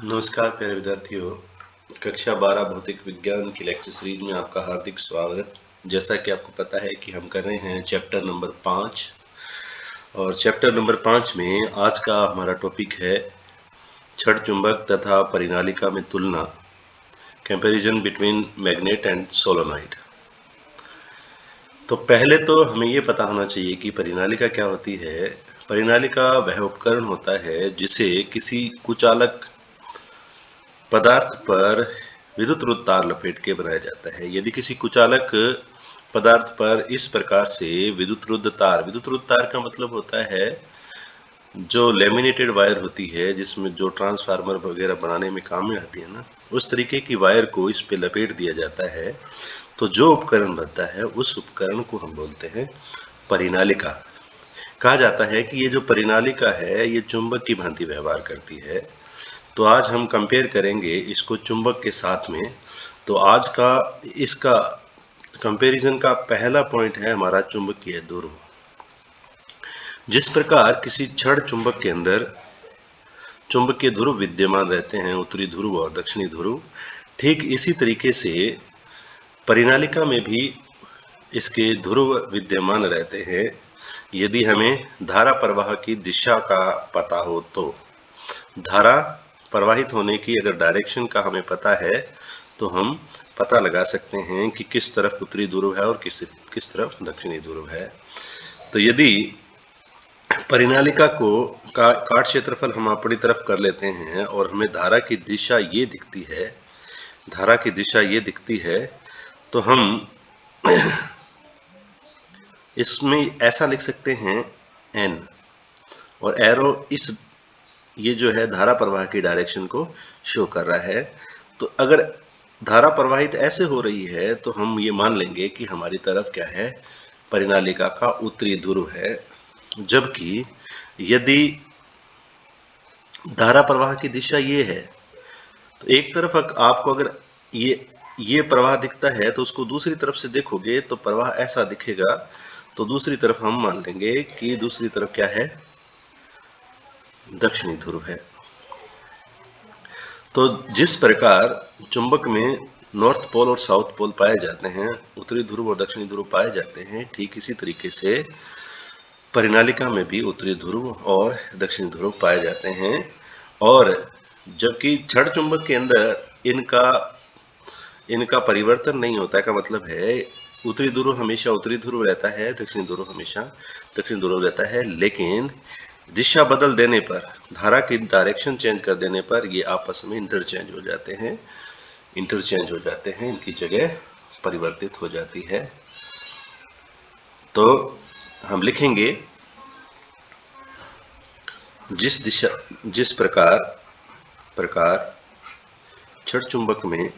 नमस्कार प्यारे विद्यार्थियों। कक्षा 12 भौतिक विज्ञान की लेक्चर सीरीज में आपका हार्दिक स्वागत। जैसा कि आपको पता है कि हम कर रहे हैं चैप्टर नंबर 5 और चैप्टर नंबर 5 में आज का हमारा टॉपिक है छड़ चुंबक तथा परिनालिका में तुलना, comparison between magnet and solenoid. तो पहले तो हमें ये पता होना चाहिए कि परिनालिका क्या होती है। परिनालिका वह उपकरण होता है जिसे किसी कुचालक पदार्थ पर विद्युत तार लपेट के बनाया जाता है। यदि किसी कुचालक पदार्थ पर इस प्रकार से विद्युत तार का मतलब होता है जो लेमिनेटेड वायर होती है, जिसमें जो ट्रांसफार्मर वगैरह बनाने में काम में आती है ना, उस तरीके की वायर को इस पे लपेट दिया जाता है। तो जो उपकरण बनता है उस उपकरण को हम बोलते हैं परिनालिका। कहा जाता है कि ये जो परिनालिका है ये चुंबक की भांति व्यवहार करती है। तो आज हम कंपेयर करेंगे इसको चुंबक के साथ में। तो आज का इसका कंपैरिजन का पहला पॉइंट है हमारा चुंबकीय ध्रुव। जिस प्रकार किसी छड़ चुंबक के अंदर चुंबकीय ध्रुव विद्यमान रहते हैं, उत्तरी ध्रुव और दक्षिणी ध्रुव, ठीक इसी तरीके से परिनालिका में भी इसके ध्रुव विद्यमान रहते हैं। यदि हमें धारा प्रवाह की दिशा का पता हो तो धारा प्रवाहित होने की अगर डायरेक्शन का हमें पता है तो हम पता लगा सकते हैं कि किस तरफ उत्तरी ध्रुव है और किस तरफ दक्षिणी ध्रुव है। तो यदि परिनालिका को काट क्षेत्रफल हम अपनी तरफ कर लेते हैं और हमें धारा की दिशा ये दिखती है तो हम इसमें ऐसा लिख सकते हैं n, और एरो ये जो है धारा प्रवाह की डायरेक्शन को शो कर रहा है। तो अगर धारा प्रवाहित ऐसे हो रही है तो हम ये मान लेंगे कि हमारी तरफ क्या है, परिनालिका का उत्तरी ध्रुव है। जबकि यदि धारा प्रवाह की दिशा ये है तो एक तरफ आपको अगर ये प्रवाह दिखता है तो उसको दूसरी तरफ से देखोगे तो प्रवाह ऐसा दिखेगा। तो दूसरी तरफ हम मान लेंगे कि दूसरी तरफ क्या है, दक्षिणी ध्रुव है। तो जिस प्रकार चुंबक में नॉर्थ पोल और साउथ पोल पाए जाते हैं, उत्तरी ध्रुव और दक्षिणी ध्रुव पाए जाते हैं, ठीक इसी तरीके से परिनालिका में भी उत्तरी ध्रुव और दक्षिणी ध्रुव पाए जाते हैं। और जबकि छड़ चुंबक के अंदर इनका परिवर्तन नहीं होता है, का मतलब है उत्तरी ध्रुव हमेशा उत्तरी ध्रुव रहता है, दक्षिणी ध्रुव हमेशा दक्षिणी ध्रुव रहता है। लेकिन दिशा बदल देने पर, धारा की डायरेक्शन चेंज कर देने पर ये आपस में इंटरचेंज हो जाते हैं, इनकी जगह परिवर्तित हो जाती है। तो हम लिखेंगे जिस प्रकार छड़ चुंबक में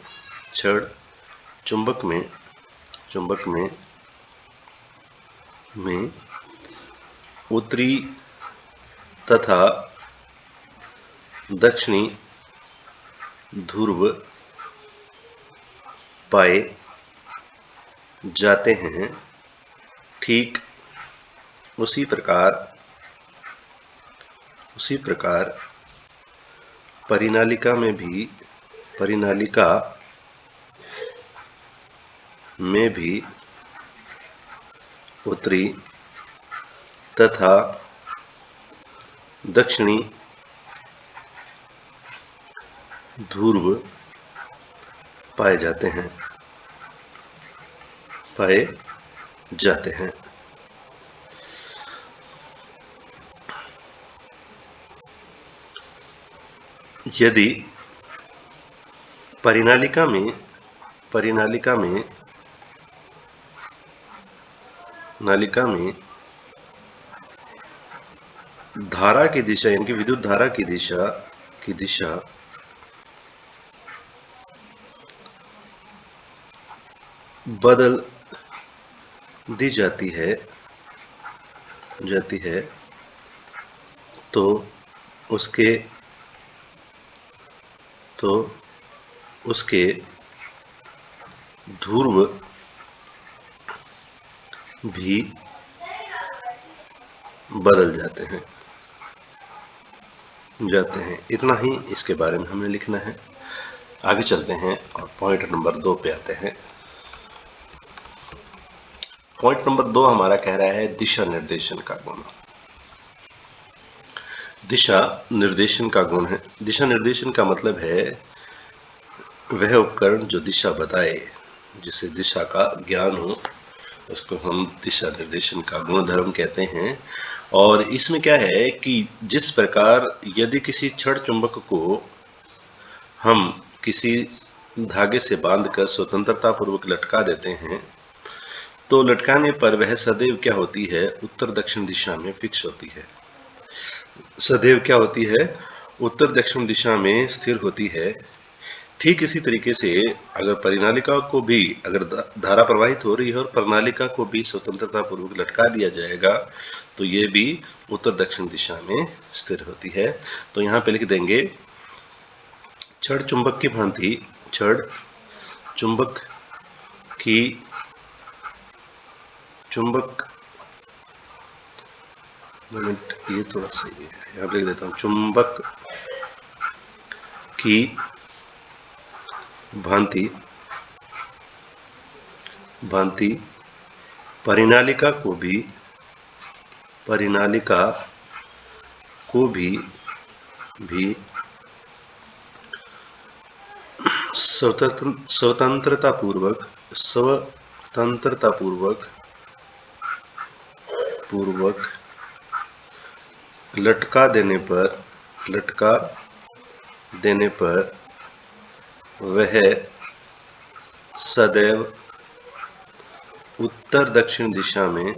उत्तरी तथा दक्षिणी ध्रुव पाए जाते हैं, ठीक उसी प्रकार परिनालिका में भी उत्तरी तथा दक्षिणी ध्रुव पाए जाते हैं। यदि परिनालिका में धारा की दिशा, यानी कि विद्युत धारा की दिशा बदल दी जाती है तो उसके ध्रुव भी बदल जाते हैं। जाते हैं। इतना ही इसके बारे में हमें लिखना है। आगे चलते हैं और पॉइंट नंबर 2 पे आते हैं। पॉइंट नंबर 2 हमारा कह रहा है दिशा निर्देशन का गुण। दिशा निर्देशन का गुण है। दिशा निर्देशन का मतलब है वह उपकरण जो दिशा बताए, जिसे दिशा का ज्ञान हो, उसको हम दिशा निर्देशन का गुणधर्म कहते हैं। और इसमें क्या है कि जिस प्रकार यदि किसी छड़ चुंबक को हम किसी धागे से बांधकर स्वतंत्रता पूर्वक लटका देते हैं, तो लटकाने पर वह सदैव क्या होती है, उत्तर दक्षिण दिशा में फिक्स होती है। सदैव क्या होती है, उत्तर दक्षिण दिशा में स्थिर होती है। ठीक इसी तरीके से अगर परिनालिका को भी, अगर धारा प्रवाहित हो रही है और परिनालिका को भी स्वतंत्रता पूर्वक लटका दिया जाएगा, तो ये भी उत्तर दक्षिण दिशा में स्थिर होती है। तो यहाँ पे लिख देंगे छड़ चुंबक की भांति, छड़ चुंबक की चुंबक ये थोड़ा सही है, यहाँ पे लिख देता हूँ, चुंबक की भांति परिनालिका को स्वतंत्रता पूर्वक लटका देने पर वह सदैव उत्तर दक्षिण दिशा में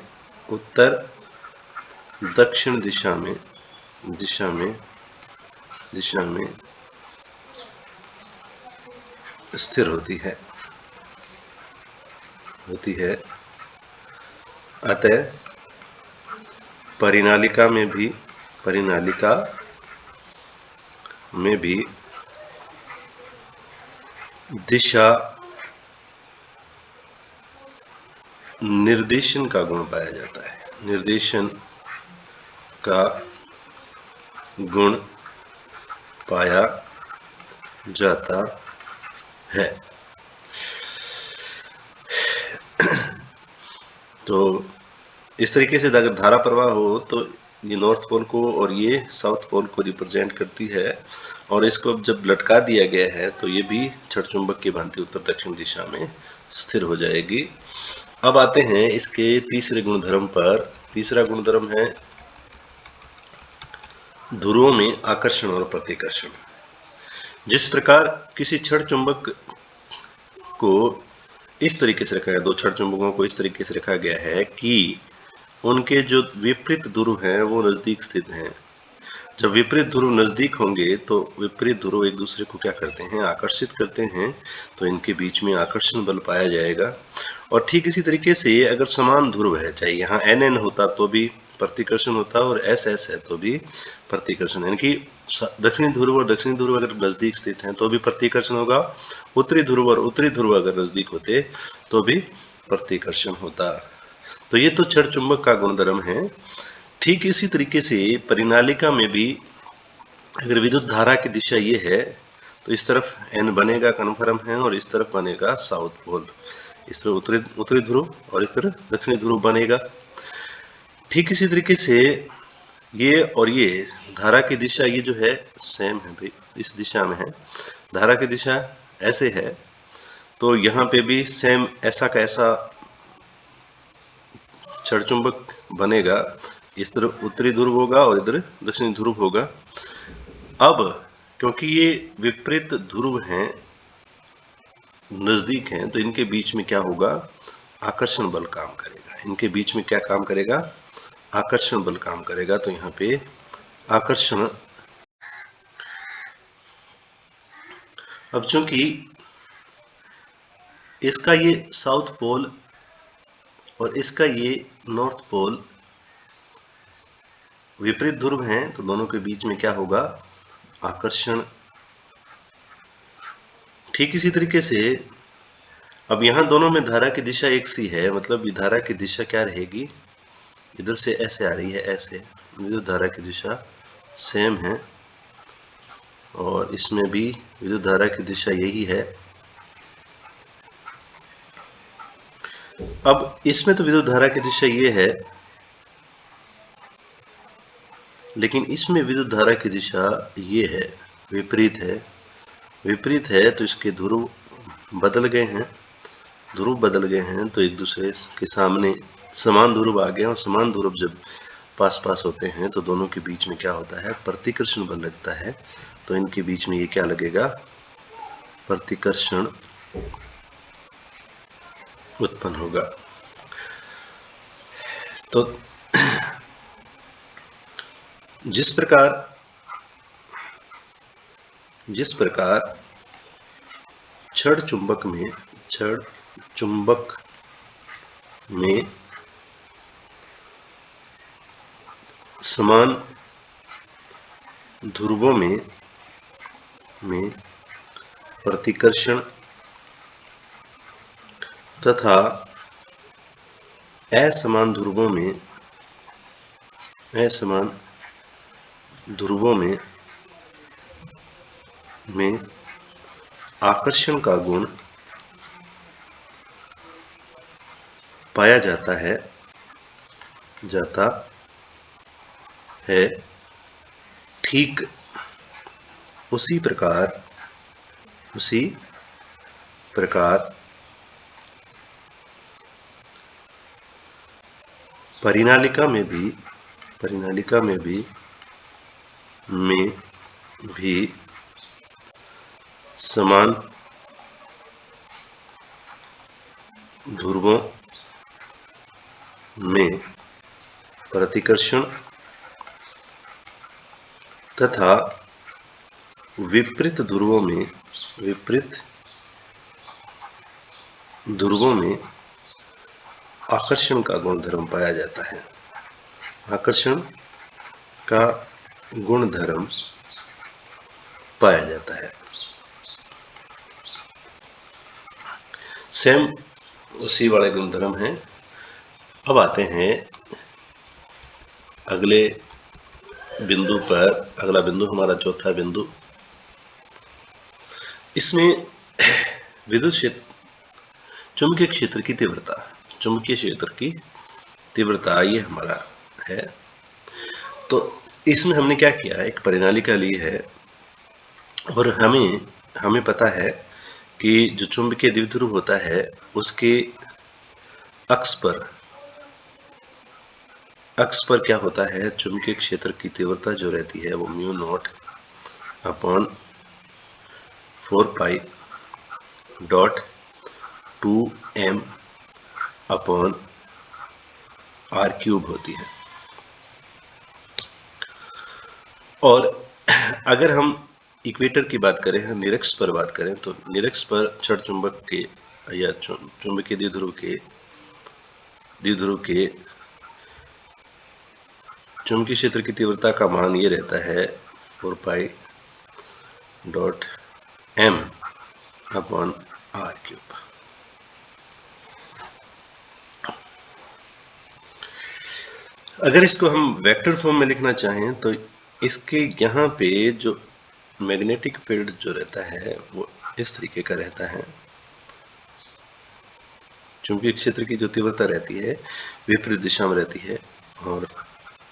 स्थिर होती है। अतः परिनालिका में भी दिशा निर्देशन का गुण पाया जाता है। निर्देशन का गुण पाया जाता है। तो इस तरीके से अगर धारा प्रवाह हो तो ये नॉर्थ पोल को और ये साउथ पोल को रिप्रेजेंट करती है, और इसको जब लटका दिया गया है तो ये भी छड़ चुंबक की भांति उत्तर दक्षिण दिशा में स्थिर हो जाएगी। अब आते हैं इसके तीसरे गुणधर्म पर। तीसरा गुणधर्म है ध्रुवों में आकर्षण और प्रतिकर्षण। जिस प्रकार किसी छड़ चुंबक को इस तरीके से रखा गया, दो छड़ चुंबकों को इस तरीके से रखा गया है कि उनके जो विपरीत ध्रुव हैं वो नजदीक स्थित हैं। जब विपरीत ध्रुव नजदीक होंगे तो विपरीत ध्रुव एक दूसरे को क्या करते हैं, आकर्षित करते हैं, तो इनके बीच में आकर्षण बल पाया जाएगा। और ठीक इसी तरीके से अगर समान ध्रुव है, चाहे यहाँ NN होता तो भी प्रतिकर्षण होता और SS है तो भी प्रतिकर्षण, यानी कि दक्षिणी ध्रुव और दक्षिणी ध्रुव अगर नजदीक स्थित हैं तो भी प्रतिकर्षण होगा, उत्तरी ध्रुव और उत्तरी ध्रुव अगर नजदीक होते तो भी प्रतिकर्षण होता। तो ये तो छड़ चुंबक का गुणधर्म है। ठीक इसी तरीके से परिनालिका में भी अगर विद्युत धारा की दिशा ये है तो इस तरफ N बनेगा कन्फर्म है और इस तरफ बनेगा साउथ पोल, इस तरफ उत्तरी ध्रुव और इस तरफ दक्षिणी ध्रुव बनेगा। ठीक इसी तरीके से ये और ये धारा की दिशा ये जो है सेम है भाई, इस दिशा में है, धारा की दिशा ऐसे है, तो यहाँ पे भी सेम ऐसा का ऐसा छड़ चुंबक बनेगा। इस तरफ उत्तरी ध्रुव होगा और इधर दक्षिणी ध्रुव होगा। अब क्योंकि ये विपरीत ध्रुव हैं, नजदीक हैं, तो इनके बीच में क्या होगा, आकर्षण बल काम करेगा। इनके बीच में क्या काम करेगा, आकर्षण बल काम करेगा। तो यहाँ पे आकर्षण, अब चूंकि इसका ये साउथ पोल और इसका ये नॉर्थ पोल विपरीत ध्रुव हैं, तो दोनों के बीच में क्या होगा, आकर्षण। ठीक इसी तरीके से अब यहाँ दोनों में धारा की दिशा एक सी है, मतलब धारा की दिशा क्या रहेगी, इधर से ऐसे आ रही है, ऐसे, इधर धारा की दिशा सेम है, और इसमें भी विद्युत धारा की दिशा यही है। अब इसमें तो विद्युत धारा की दिशा ये है, लेकिन इसमें विद्युत धारा की दिशा ये है, विपरीत है। विपरीत है तो इसके ध्रुव बदल गए हैं, ध्रुव बदल गए हैं तो एक दूसरे के सामने समान ध्रुव आ गए, और समान ध्रुव जब पास पास होते हैं तो दोनों के बीच में क्या होता है, प्रतिकर्षण बल लगता है। तो इनके बीच में ये क्या लगेगा, प्रतिकर्षण उत्पन्न होगा। तो जिस प्रकार छड़ चुंबक में समान ध्रुवों में प्रतिकर्षण तथा असमान ध्रुवों में आकर्षण का गुण पाया जाता है ठीक उसी प्रकार परिनालिका में भी समान ध्रुवों में प्रतिकर्षण तथा विपरीत ध्रुवों में आकर्षण का गुणधर्म पाया जाता है। आकर्षण का गुणधर्म पाया जाता है। सेम उसी वाले गुणधर्म हैं। अब आते हैं अगले बिंदु पर। अगला बिंदु हमारा चौथा बिंदु। इसमें विद्युत क्षेत्र, चुंबकीय क्षेत्र की तीव्रता ये हमारा है। तो इसमें हमने क्या किया, एक परिनालिका ली है और हमें पता है कि जो चुंबकीय द्विध्रुव होता है उसके अक्ष पर क्या होता है, चुंबकीय क्षेत्र की तीव्रता जो रहती है वो mu not upon 4 pi dot 2m upon r³ होती है। और अगर हम इक्वेटर की बात करें, हम निरक्ष पर बात करें, तो निरक्ष पर छड़ चुंबक के या चुंबकीय द्विध्रुव के चुंबकीय क्षेत्र की तीव्रता का मान ये रहता है 4 pi dot m upon r³। अगर इसको हम वेक्टर फॉर्म में लिखना चाहें तो इसके यहाँ पे जो मैग्नेटिक फील्ड जो रहता है वो इस तरीके का रहता है। चुंबकीय क्षेत्र की जो तीव्रता रहती है विपरीत दिशा में रहती है, और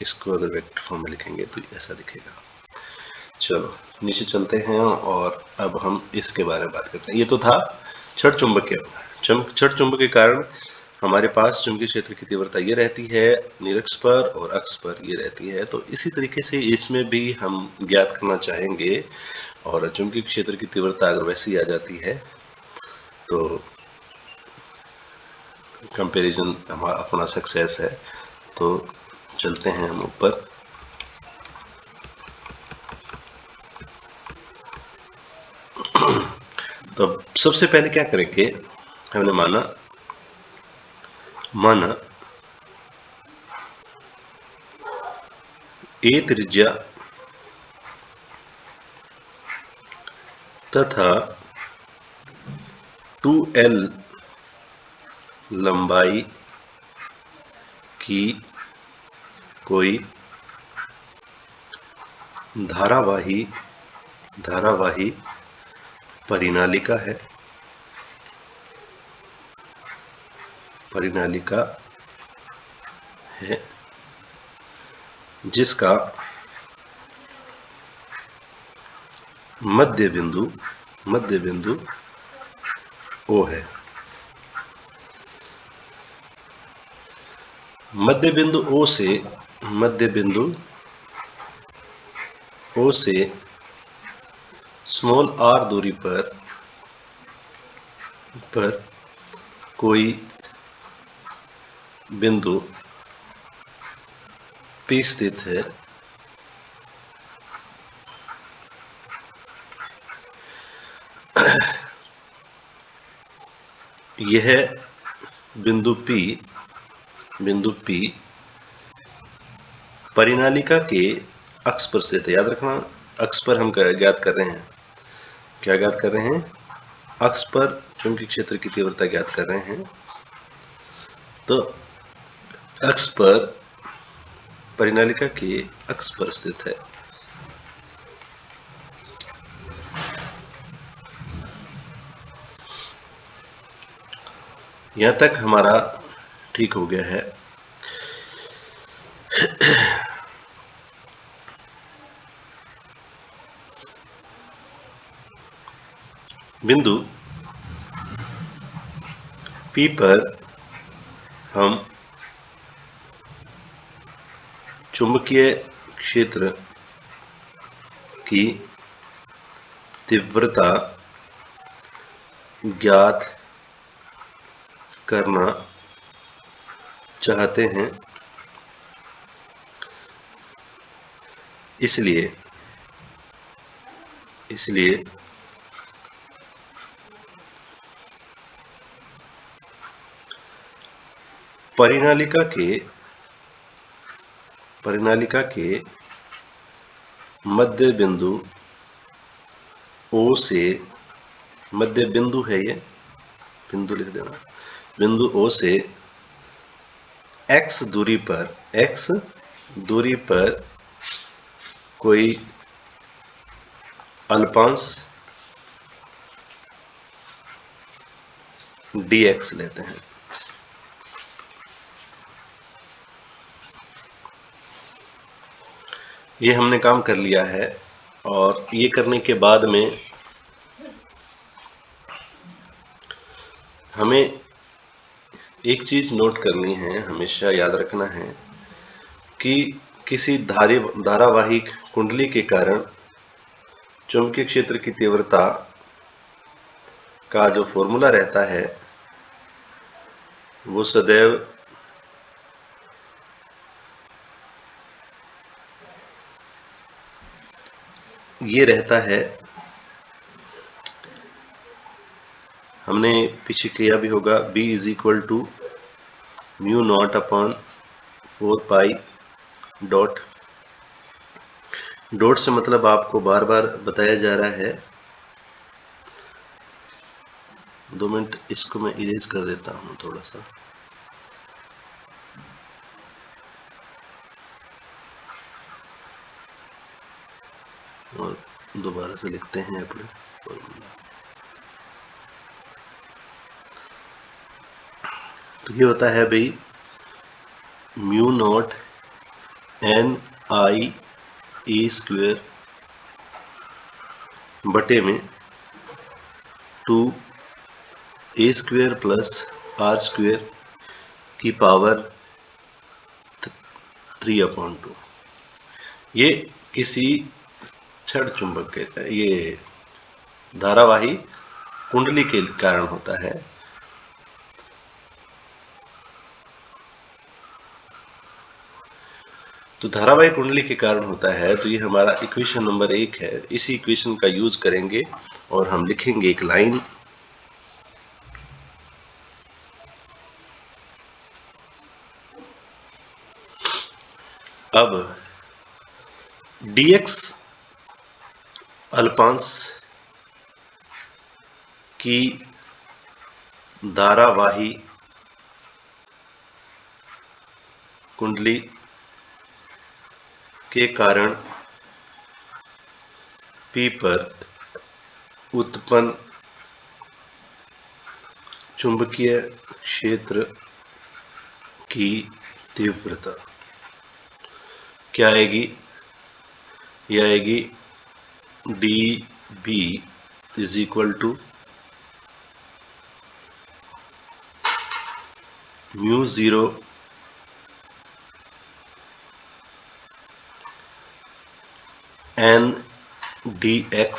इसको अगर वेक्टर फॉर्म में लिखेंगे तो ऐसा दिखेगा। चलो नीचे चलते हैं और अब हम इसके बारे में बात करते हैं। ये तो था छड़ चुंबक के कारण हमारे पास चुंबकीय क्षेत्र की तीव्रता ये रहती है निरक्ष पर, और अक्ष पर ये रहती है। तो इसी तरीके से इसमें भी हम ज्ञात करना चाहेंगे, और चुंबकीय क्षेत्र की तीव्रता अगर वैसी आ जाती है तो कंपैरिजन हमारा अपना सक्सेस है। तो चलते हैं हम ऊपर। तो सबसे पहले क्या करेंगे, हमने माना A त्रिज्या तथा 2L लंबाई की कोई धारावाही धारावाही परिनालिका है, परिनालिका है जिसका मध्य बिंदु O है। मध्य बिंदु O से स्मॉल r दूरी पर कोई बिंदु P स्थित है, यह बिंदु P परिनालिका के अक्ष पर स्थित है। याद रखना, अक्ष पर हम ज्ञात कर रहे हैं, क्या ज्ञात कर रहे हैं? अक्ष पर चुंबकीय क्षेत्र की तीव्रता ज्ञात कर रहे हैं। तो अक्ष पर परिनालिका के अक्ष पर स्थित है। यहां तक हमारा ठीक हो गया है। बिंदु P पर हम चुंबकीय क्षेत्र की तीव्रता ज्ञात करना चाहते हैं, इसलिए परिनालिका के मध्य बिंदु O से, मध्य बिंदु है ये, बिंदु लिख देना, बिंदु O से x दूरी पर कोई अल्पांश dx लेते हैं। ये हमने काम कर लिया है, और ये करने के बाद में हमें एक चीज नोट करनी है, हमेशा याद रखना है कि किसी धारावाही कुंडली के कारण चुंबकीय क्षेत्र की तीव्रता का जो फॉर्मूला रहता है वो सदैव ये रहता है, हमने पीछे किया भी होगा, B = μ0/4π डॉट से मतलब आपको बार बार बताया जा रहा है। 2 मिनट इसको मैं इरेज कर देता हूँ थोड़ा सा। और दोबारा से लिखते हैं अपने फॉर्मूला। तो ये होता है भाई μ0 NIE² बटे में 2a² + r² की पावर 3/2। ये किसी छड़ चुंबक के, ये धारावाही कुंडली के कारण होता है। तो धारावाही कुंडली के कारण होता है, तो ये हमारा इक्वेशन नंबर 1 है। इसी इक्वेशन का यूज करेंगे और हम लिखेंगे एक लाइन, अब dx अल्पांश की धारावाही कुंडली के कारण P पर उत्पन्न चुंबकीय क्षेत्र की तीव्रता क्या आएगी? यह आएगी dB is equal to mu 0 n dx।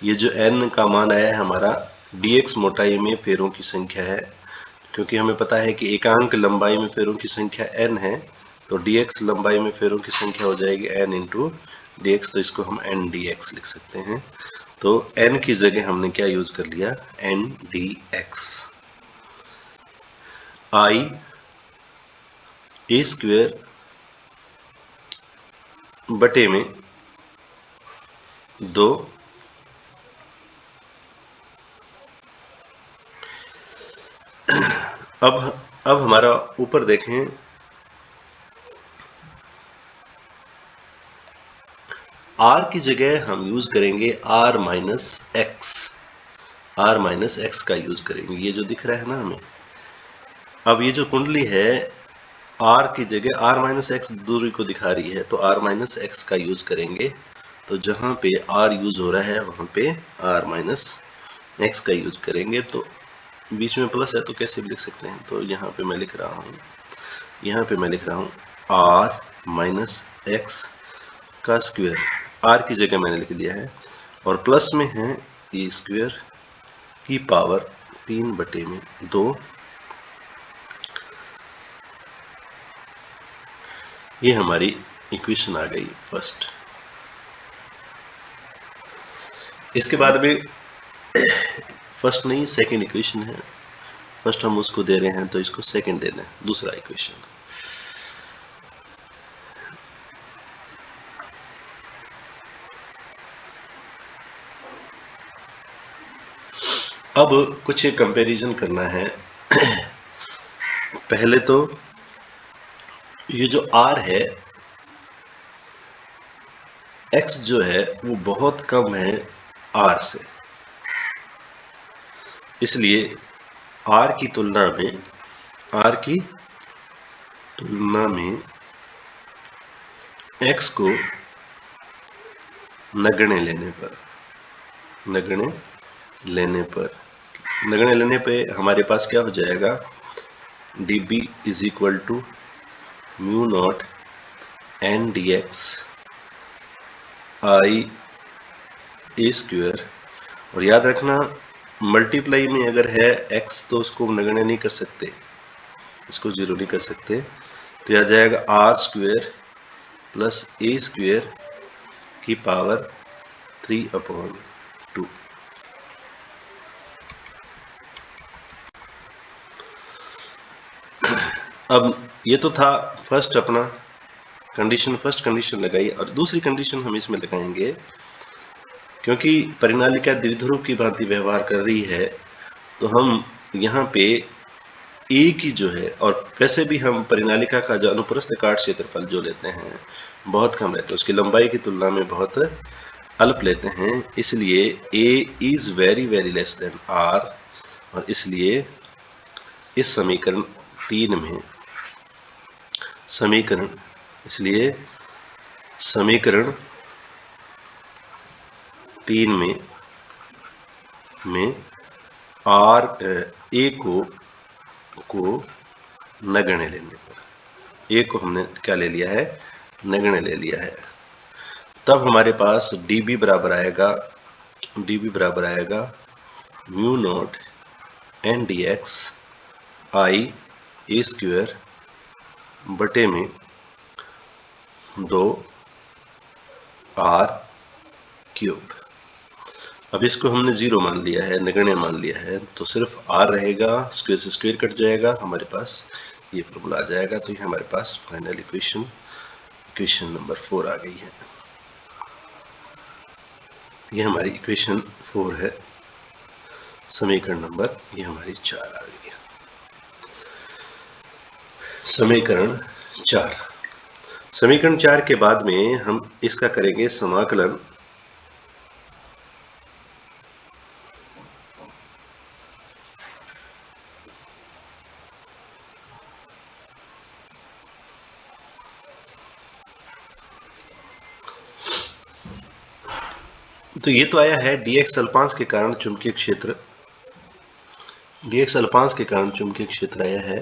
ये जो n का मान आया है हमारा dx मोटाई में फेरों की संख्या है, क्योंकि हमें पता है कि एकांक लंबाई में फेरों की संख्या n है, तो dx लंबाई में फेरों की संख्या हो जाएगी n इंटू dx, तो इसको हम n dx लिख सकते हैं। तो n की जगह हमने क्या यूज कर लिया? n dx। I a square बटे में 2 अब हमारा ऊपर देखें, r की जगह हम यूज करेंगे r माइनस एक्स का यूज करेंगे। ये जो दिख रहा है ना हमें, अब ये जो कुंडली है r की जगह r माइनस एक्स दूरी को दिखा रही है, तो r माइनस एक्स का यूज करेंगे। तो जहां पे r यूज हो रहा है वहां पे r माइनस एक्स का यूज करेंगे। तो बीच में प्लस है तो कैसे भी लिख सकते हैं, तो यहाँ पे मैं लिख रहा हूँ r माइनस एक्स का स्क्वायर, r की जगह मैंने लिख दिया है, और प्लस में है ये स्क्वायर की पावर 3/2। ये हमारी इक्वेशन आ गई फर्स्ट। इसके बाद में फर्स्ट नहीं, सेकंड इक्वेशन है। फर्स्ट हम उसको दे रहे हैं तो इसको सेकंड देना है, दूसरा इक्वेशन। अब कुछ कंपैरिजन करना है। पहले तो ये जो r है, x जो है वो बहुत कम है r से, इसलिए r की तुलना में x को नगण्य लेने पे हमारे पास क्या हो जाएगा? dB is equal to mu not n dx I a square. और याद रखना, मल्टीप्लाई में अगर है x तो उसको नगण्य नहीं कर सकते, इसको जीरो नहीं कर सकते, तो यह आ जाएगा r square plus a square की पावर 3/2। अब ये तो था फर्स्ट अपना कंडीशन, फर्स्ट कंडीशन लगाई, और दूसरी कंडीशन हम इसमें लगाएंगे, क्योंकि परिनालिका द्विध्रुव की भांति व्यवहार कर रही है, तो हम यहाँ पे ए की जो है, और वैसे भी हम परिनालिका का जो अनुप्रस्थ काट क्षेत्रफल जो लेते हैं बहुत कम रहता है, उसकी लंबाई की तुलना में बहुत अल्प लेते हैं, इसलिए a is very very less than r, और इसलिए इस समीकरण 3 में समीकरण आर ए को नगण्य लेने पर, ए को हमने क्या ले लिया है? नगण्य ले लिया है। तब हमारे पास dB बराबर आएगा mu not n dx I a square बटे में 2r क्यूब। अब इसको हमने जीरो मान लिया है, नगण्य मान लिया है, तो सिर्फ r रहेगा, स्क्वायर से स्क्वायर कट जाएगा, हमारे पास ये फॉर्मूला आ जाएगा। तो ये हमारे पास फाइनल इक्वेशन नंबर 4 आ गई है। ये हमारी इक्वेशन 4 है। समीकरण नंबर ये हमारी 4 आ गई है। समीकरण 4 के बाद में हम इसका करेंगे समाकलन। तो ये तो आया है dx अल्पांश के कारण चुंबकीय क्षेत्र, dx अल्पांश के कारण चुंबकीय क्षेत्र आया है।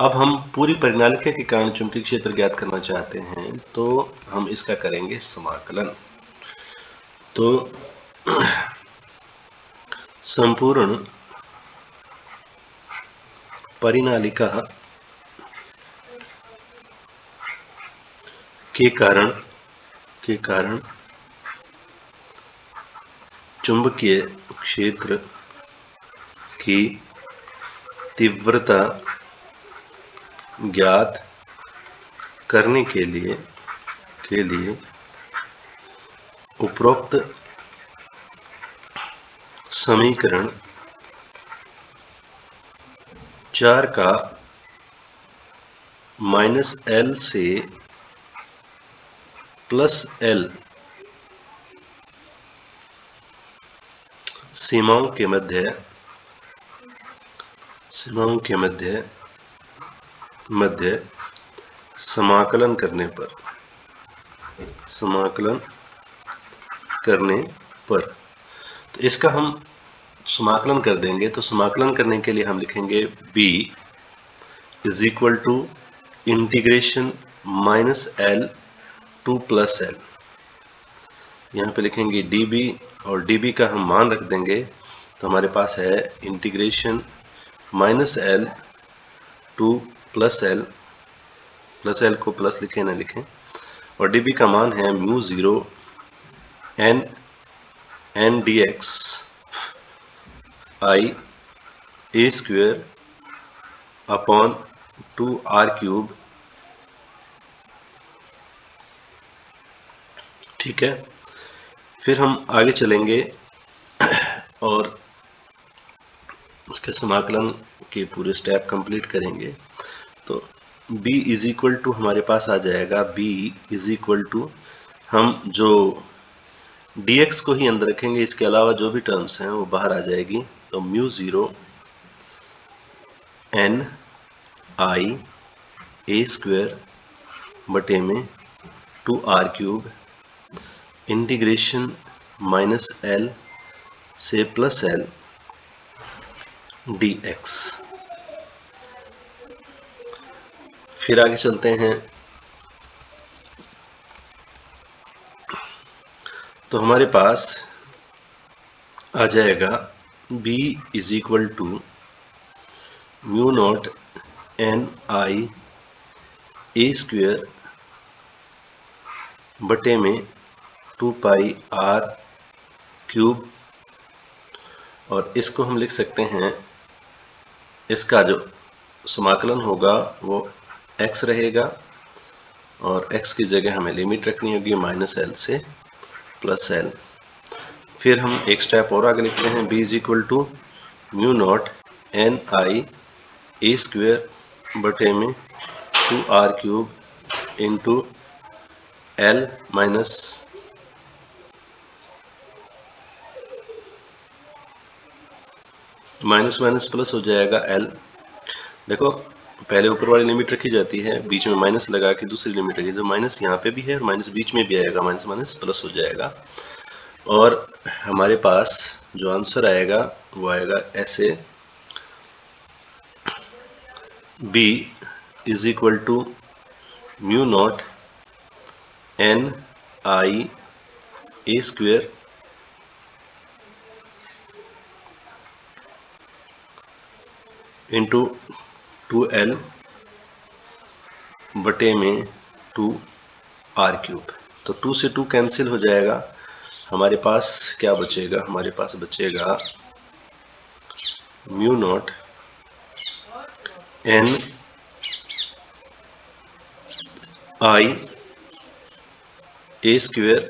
अब हम पूरी परिनालिका के कारण चुंबकीय क्षेत्र ज्ञात करना चाहते हैं, तो हम इसका करेंगे समाकलन। तो संपूर्ण परिनालिका के कारण चुंबकीय क्षेत्र की तीव्रता ज्ञात करने के लिए उपरोक्त समीकरण 4 का -L से +L सीमाओं के मध्य समाकलन करने पर तो इसका हम समाकलन कर देंगे। तो समाकलन करने के लिए हम लिखेंगे b is equal to integration -L to +L। यहाँ पे लिखेंगे dB और dB का हम मान रख देंगे, तो हमारे पास है integration -L to +L, +L को प्लस लिखें ना लिखें, और dB का मान है μ0 n dx I a² upon 2r³। ठीक है, फिर हम आगे चलेंगे और उसके समाकलन के पूरे स्टेप कंप्लीट करेंगे। तो b इज इक्वल टू हमारे पास आ जाएगा, b इज इक्वल टू हम जो dx को ही अंदर रखेंगे, इसके अलावा जो भी टर्म्स हैं वो बाहर आ जाएगी। तो μ0 n I a² बटे में 2r³ इंटीग्रेशन -L से +L dx। फिर आगे चलते हैं। तो हमारे पास आ जाएगा b is equal to μ0 n I a² बटे में 2πr³, और इसको हम लिख सकते हैं, इसका जो समाकलन होगा वो x रहेगा, और x की जगह हमें लिमिट रखनी होगी -L से +L। फिर हम एक स्टेप और आगे लिखते हैं, b is equal to μ0 n I a² बटे में 2r³ into L minus plus हो जाएगा L। देखो पहले ऊपर वाली लिमिट रखी जाती है, बीच में माइनस लगा के दूसरी लिमिट रखी, तो माइनस यहाँ पे भी है और माइनस बीच में भी आएगा, माइनस प्लस हो जाएगा, और हमारे पास जो आंसर आएगा वो आएगा ऐसे, b is equal to μ0 n I a² into 2L बटे में 2r³। तो 2 से 2 कैंसिल हो जाएगा, हमारे पास क्या बचेगा, हमारे पास बचेगा μ0 n I a²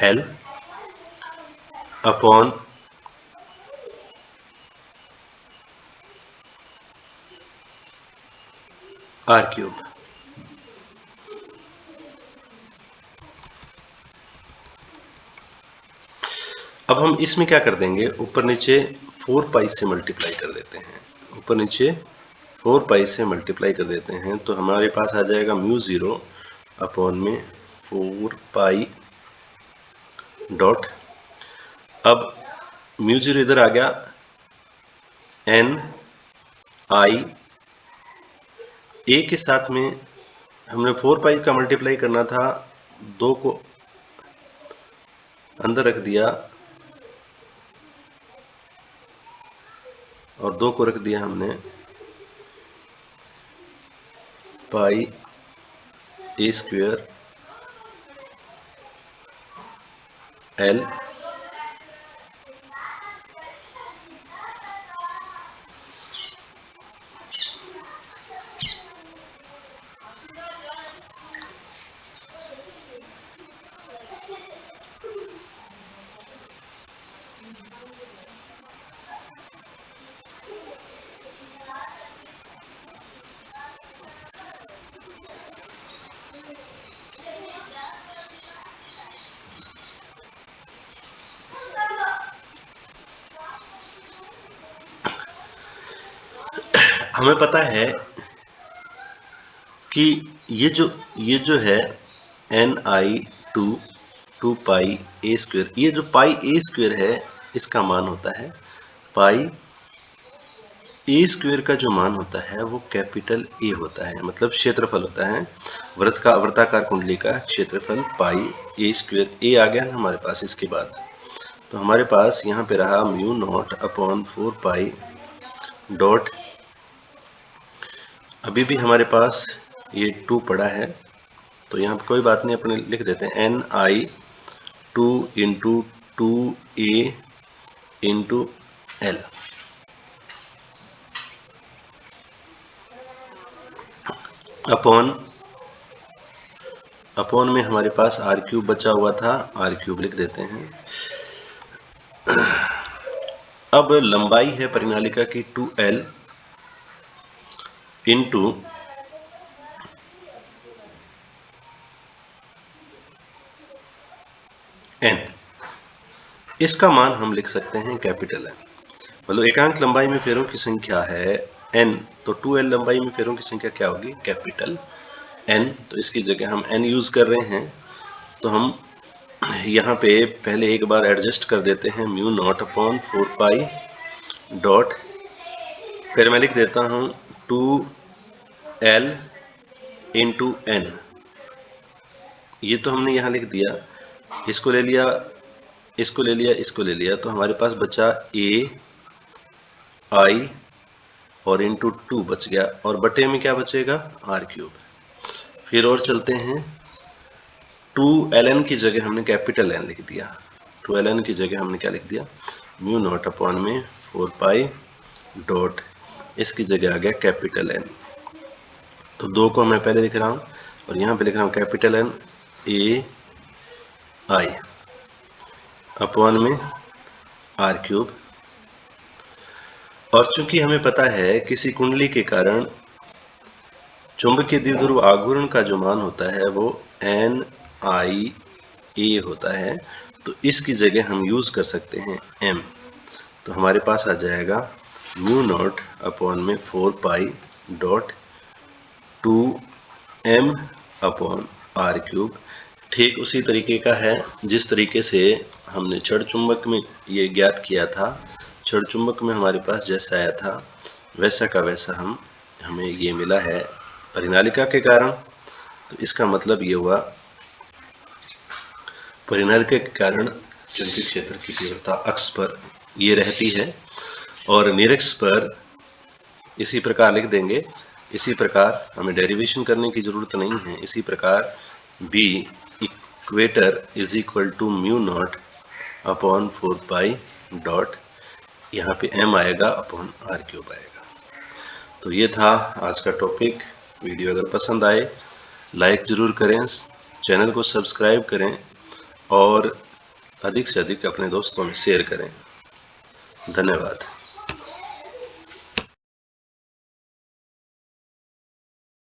L upon r cube. अब हम इसमें क्या कर देंगे, ऊपर नीचे 4 पाई से मल्टीप्लाई कर देते हैं, ऊपर नीचे 4 पाई से मल्टीप्लाई कर देते हैं, तो हमारे पास आ जाएगा म्यू 0 अपॉन में 4 पाई डॉट, अब म्यू 0 इधर आ गया, एन आई ए के साथ में हमने 4 पाई का मल्टीप्लाई करना था, 2 को अंदर रख दिया और 2 को रख दिया हमने पाई ए स्क्वायर एल हमें पता है कि ये जो है n I two pi a square, ये जो पाई ए स्क्वायर है इसका मान होता है पाई ए स्क्वायर का जो मान होता है वो कैपिटल ए होता है, मतलब क्षेत्रफल होता है वृत्ताकार कुंडली का क्षेत्रफल पाई ए स्क्वायर। ए आ गया ना हमारे पास इसके बाद, तो हमारे पास यहाँ पे रहा mu not upon 4 pi dot, अभी भी हमारे पास ये 2 पड़ा है तो यहाँ पर कोई बात नहीं, अपने लिख देते हैं एन आई 2 into 2a into L, upon में हमारे पास आर क्यूब बचा हुआ था, आर क्यूब लिख देते हैं। अब लंबाई है परिनालिका की 2l इंटू n, इसका मान हम लिख सकते हैं कैपिटल एन, मतलब एकांक लंबाई में फेरों की संख्या है n, तो 2l लंबाई में फेरों की संख्या क्या होगी, कैपिटल n, तो इसकी जगह हम n यूज कर रहे हैं, तो हम यहाँ पे पहले एक बार एडजस्ट कर देते हैं mu not upon 4 pi dot, फिर मैं लिख देता हूँ 2l इंटू n, ये तो हमने यहाँ लिख दिया, इसको ले लिया, इसको ले लिया, इसको ले लिया, तो हमारे पास बचा ए आई और इंटू 2 बच गया, और बटे में क्या बचेगा, आर क्यूब। फिर और चलते हैं, 2ln की जगह हमने कैपिटल एन लिख दिया, 2ln की जगह हमने क्या लिख दिया, म्यू नॉट अपॉन में 4 पाई डॉट, इसकी जगह आ गया कैपिटल एन, तो 2 को मैं पहले लिख रहा हूँ और यहाँ पे लिख रहा हूँ capital n a I upon में आर क्यूब। और चूंकि हमें पता है किसी कुंडली के कारण चुंबकीय द्विध्रुव आघूर्ण का जो मान होता है वो एन आई ए होता है, तो इसकी जगह हम यूज कर सकते हैं एम, तो हमारे पास आ जाएगा म्यू नॉट अपॉन में 4 pi dot 2m upon r cube. ठीक उसी तरीके का है जिस तरीके से हमने छड़ चुंबक में ये ज्ञात किया था, छड़ चुंबक में हमारे पास जैसा आया था वैसा का वैसा हमें ये मिला है परिनालिका के कारण, तो इसका मतलब ये हुआ परिनालिका के कारण चुंबकीय क्षेत्र की तीव्रता अक्ष पर ये रहती है और निरक्ष पर इसी प्रकार लिख देंगे, इसी प्रकार हमें डेरिवेशन करने की ज़रूरत नहीं है, इसी प्रकार B equator is equal to mu not upon 4 pi dot, यहाँ पे m आएगा अपॉन आर क्यूब आएगा। तो ये था आज का टॉपिक। वीडियो अगर पसंद आए लाइक ज़रूर करें, चैनल को सब्सक्राइब करें और अधिक से अधिक अपने दोस्तों में शेयर करें। धन्यवाद।